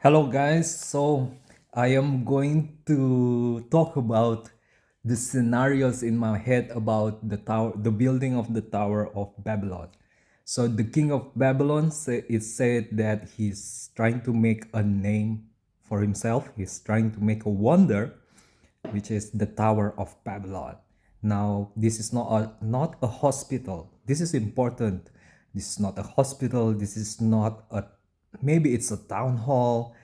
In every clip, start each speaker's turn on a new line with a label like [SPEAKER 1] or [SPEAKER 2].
[SPEAKER 1] Hello, guys. So, I am going to talk about the scenarios in my head about the building of the Tower of Babylon. So, the king of Babylon it said that he's trying to make a name for himself. He's trying to make a wonder, which is the Tower of Babylon. Now, this is not a hospital. This is important. This is not a hospital. This is not a maybe it's a town hall.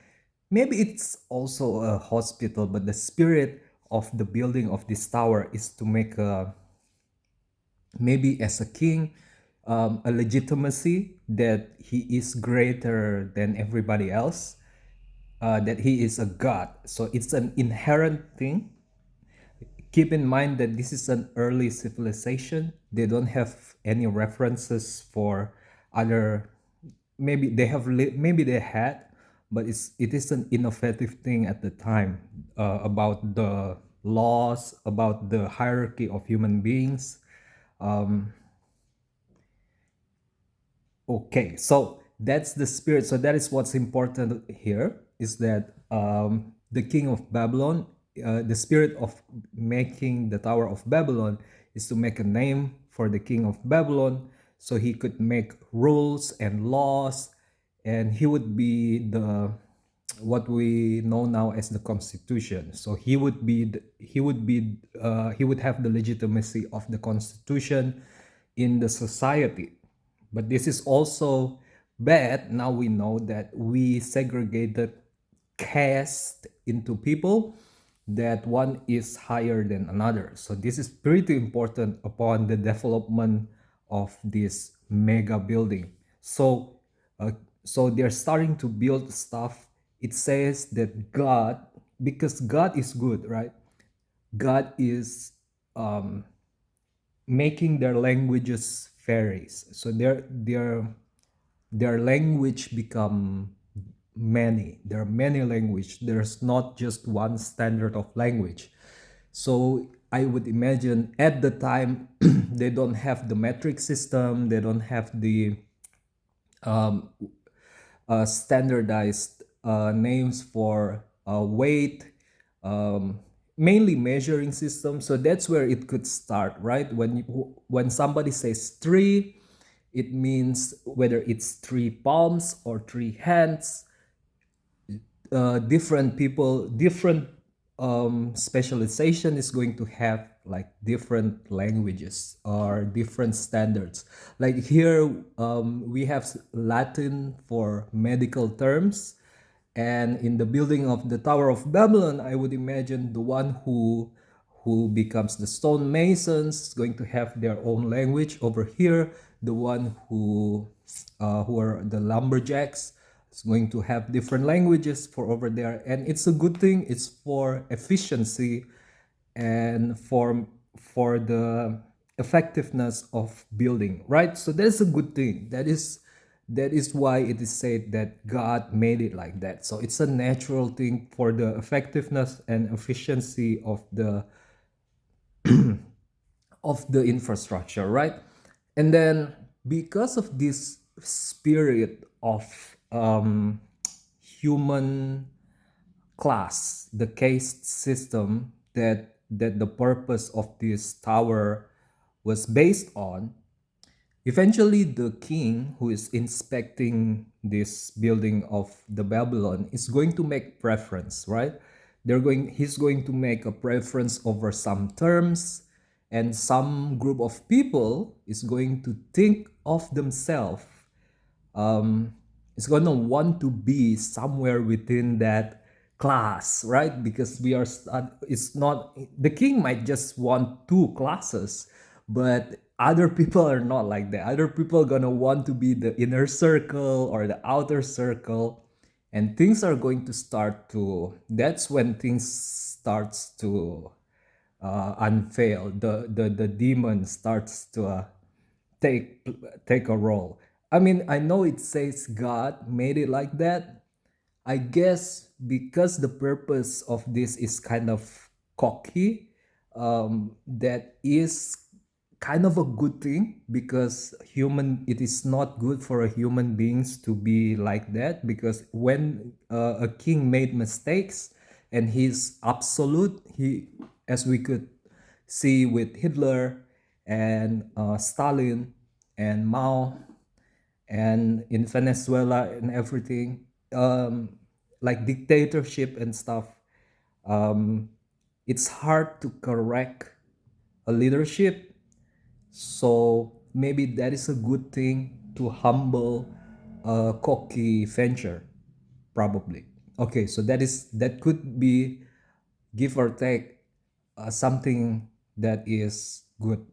[SPEAKER 1] Maybe it's also a hospital, but the spirit of the building of this tower is to make a maybe as a king a legitimacy that he is greater than everybody else, that he is a god. So it's an inherent thing. Keep in mind that this is an early civilization. They don't have any references for other. Maybe they have. Maybe they had, but it is an innovative thing at the time about the laws, about the hierarchy of human beings. Um, Okay, so that's the spirit. So that is what's important here is that the king of Babylon, the spirit of making the Tower of Babylon is to make a name for the king of Babylon so he could make rules and laws, and he would be the what we know now as the constitution. So he would have the legitimacy of the constitution in the society. But this is also bad. Now we know that we segregated caste into people, that one is higher than another. So this is pretty important upon the development of this mega building. So uh, so they're starting to build stuff. It says that God, because God is good, right? God is um, making their languages varies. So their language become many. There are many language. There's not just one standard of language. So I would imagine at the time they don't have the metric system. They don't have the um, standardized names for weight, um, mainly measuring system. So that's where it could start, right? When somebody says three, it means whether it's three palms or three hands. Different people, different specialization is going to have like different languages or different standards. Like here, we have Latin for medical terms, and in the building of the Tower of Babylon, I would imagine the one who becomes the stonemasons is going to have their own language. Over here, the one who are the lumberjacks is going to have different languages for over there, and it's a good thing. It's for efficiency and for the effectiveness of building, right? So that's a good thing. That is why it is said that God made it like that. So it's a natural thing for the effectiveness and efficiency of the infrastructure, right? And then because of this spirit of human class, the caste system that the purpose of this tower was based on, eventually the king who is inspecting this building of the Babylon is going to make preference, right? He's going to make a preference over some terms, and some group of people is going to think of themselves, is going to want to be somewhere within that class, right? Because it's not, the king might just want two classes, but other people are not like that. Other people are going to want to be the inner circle or the outer circle, and things are going to start to, that's when things starts to unveil. The demon starts to take take a role. I mean, I know it says God made it like that. I guess because the purpose of this is kind of cocky, that is kind of a good thing, because it is not good for a human beings to be like that, because when a king made mistakes and he's absolute, he, as we could see with Hitler and Stalin and Mao and in Venezuela and everything, like dictatorship and stuff, um, it's hard to correct a leadership. So maybe that is a good thing to humble a cocky venture, probably. Okay, so that could be, give or take, something that is good.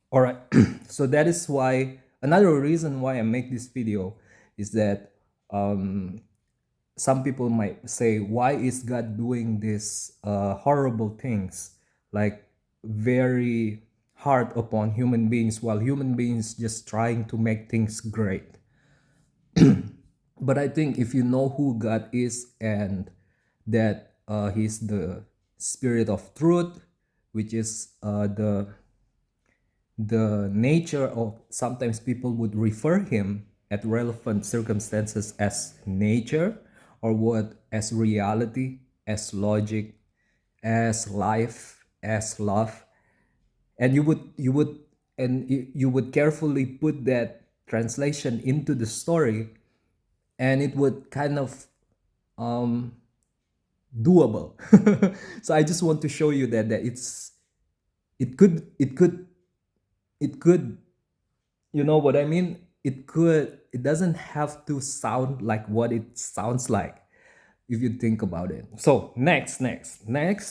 [SPEAKER 1] All right. So that is why, another reason why I make this video is that um, some people might say, why is God doing these horrible things, like very hard upon human beings, while human beings just trying to make things great? But I think if you know who God is, and that He's the Spirit of Truth, which is the nature of, sometimes people would refer him at relevant circumstances as nature, or what, as reality, as logic, as life, as love. And you would carefully put that translation into the story, and it would kind of um doable. So I just want to show you that it could, you know what I mean? It doesn't have to sound like what it sounds like, if you think about it. So next,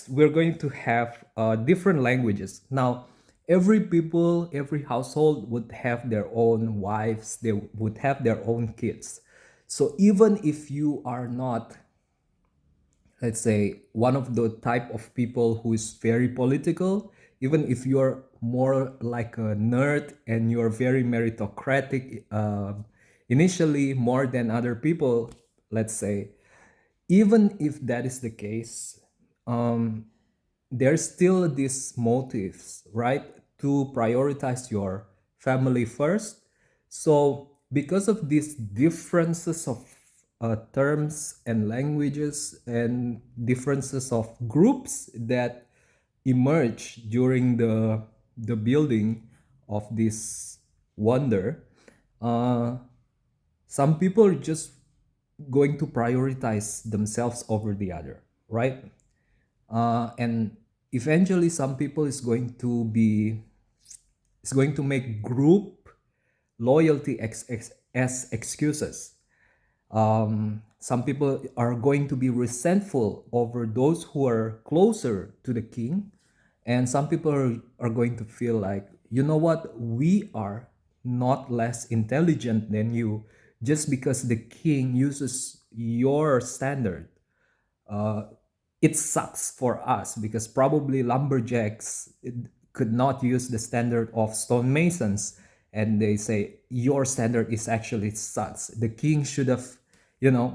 [SPEAKER 1] we're going to have different languages. Now, every household would have their own wives, they would have their own kids. So even if you are not, let's say, one of the type of people who is very political, even if you're more like a nerd and you're very meritocratic, initially more than other people, let's say, even if that is the case, um, there's still these motives, right, to prioritize your family first. So because of these differences of terms and languages, and differences of groups that emerge during the building of this wonder, uh, some people are just going to prioritize themselves over the other, right? And eventually some people is going to make group loyalty as excuses. Some people are going to be resentful over those who are closer to the king, and some people are going to feel like, you know what, we are not less intelligent than you, just because the king uses your standard. uh, it sucks for us, because probably lumberjacks could not use the standard of stonemasons, and they say your standard is actually sucks. The king should have,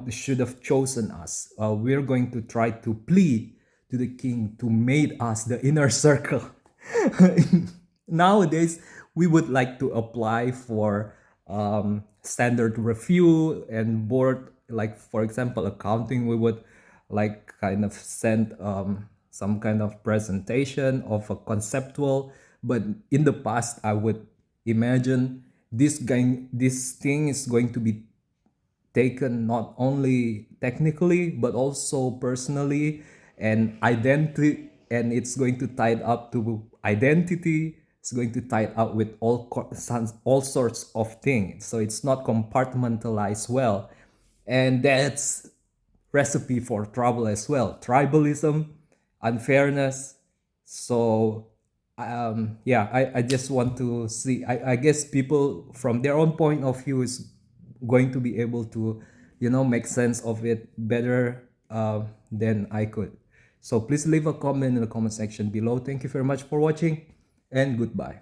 [SPEAKER 1] should have chosen us. We're going to try to plead to the king to made us the inner circle. Nowadays, we would like to apply for standard review and board, like for example accounting. We would like kind of send some kind of presentation of a conceptual. But in the past, I would imagine this thing is going to be taken not only technically but also personally, and identity, and it's going to tie it up to identity. It's going to tie it up with all sorts of things, so it's not compartmentalized well. And that's recipe for trouble as well: tribalism, unfairness. So yeah, I just want to see, I guess people from their own point of view is going to be able to, make sense of it better than I could. So please leave a comment in the comment section below. Thank you very much for watching, and goodbye.